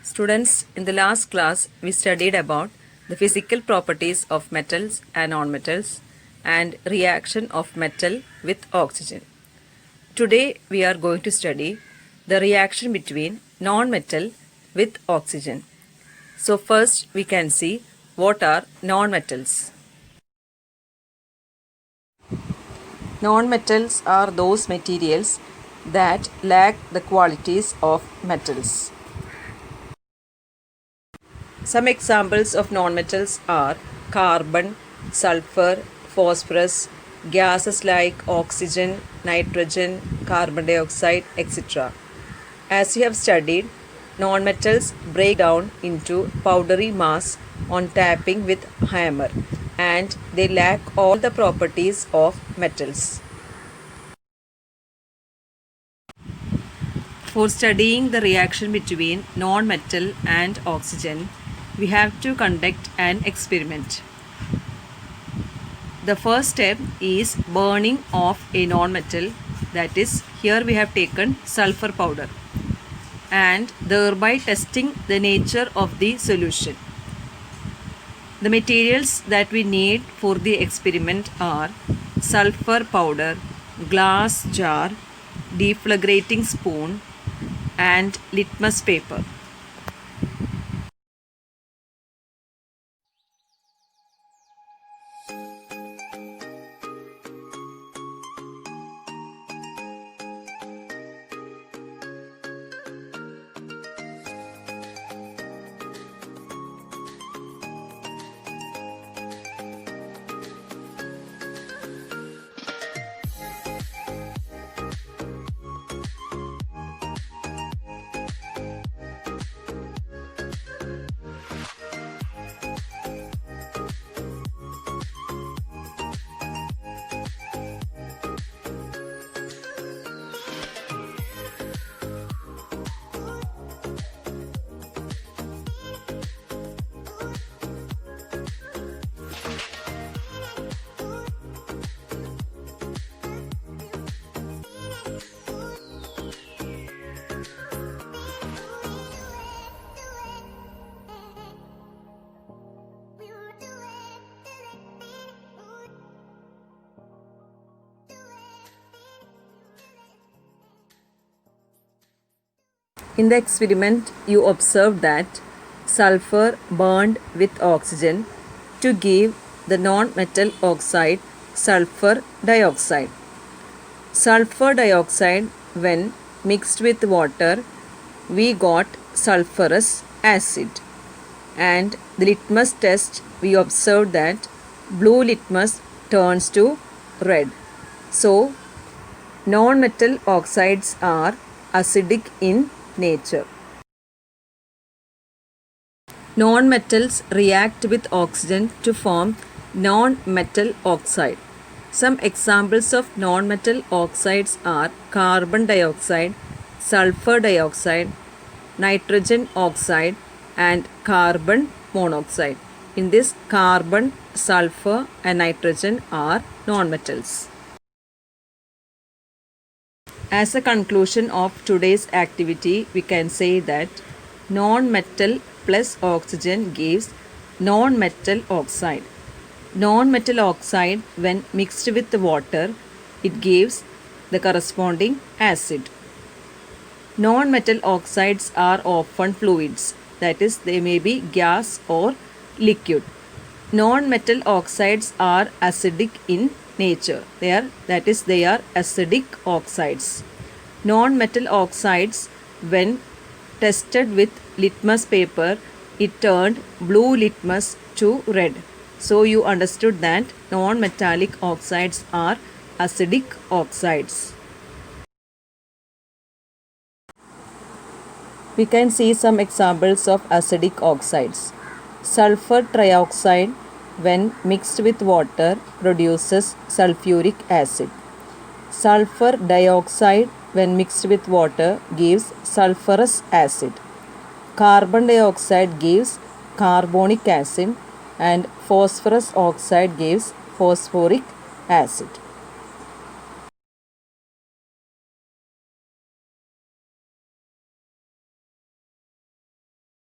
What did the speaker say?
Students, in the last class, we studied about the physical properties of metals and nonmetals and reaction of metal with oxygen. Today, we are going to study the reaction between nonmetal with oxygen. So, first, we can see what are nonmetals. Nonmetals are those materials that lack the qualities of metals. Some examples of nonmetals are carbon, sulfur, phosphorus, gases like oxygen, nitrogen, carbon dioxide, etc. As you have studied, nonmetals break down into powdery mass on tapping with hammer and they lack all the properties of metals. For studying the reaction between non-metal and oxygen, we have to conduct an experiment. The first step is burning of a non-metal, that is, here we have taken sulfur powder, and thereby testing the nature of the solution. The materials that we need for the experiment are sulfur powder, glass jar, deflagrating spoon, and litmus paper. In the experiment, you observe that sulfur burned with oxygen to give the non-metal oxide sulfur dioxide. Sulfur dioxide, when mixed with water, we got sulfurous acid. And the litmus test, we observed that blue litmus turns to red. So, non-metal oxides are acidic in nature. Non-metals react with oxygen to form non-metal oxide. Some examples of non-metal oxides are carbon dioxide, sulfur dioxide, nitrogen oxide, and carbon monoxide. In this, carbon, sulfur, and nitrogen are nonmetals. As a conclusion of today's activity, we can say that non-metal plus oxygen gives non-metal oxide. Non-metal oxide, when mixed with water, it gives the corresponding acid. Non-metal oxides are often fluids, that is, they may be gas or liquid. Non-metal oxides are acidic in nature. They are acidic oxides. Non-metal oxides, when tested with litmus paper, it turned blue litmus to red. So you understood that non-metallic oxides are acidic oxides. We can see some examples of acidic oxides. Sulfur trioxide, when mixed with water, produces sulfuric acid. Sulfur dioxide, when mixed with water, gives sulfurous acid. Carbon dioxide gives carbonic acid, and phosphorus oxide gives phosphoric acid.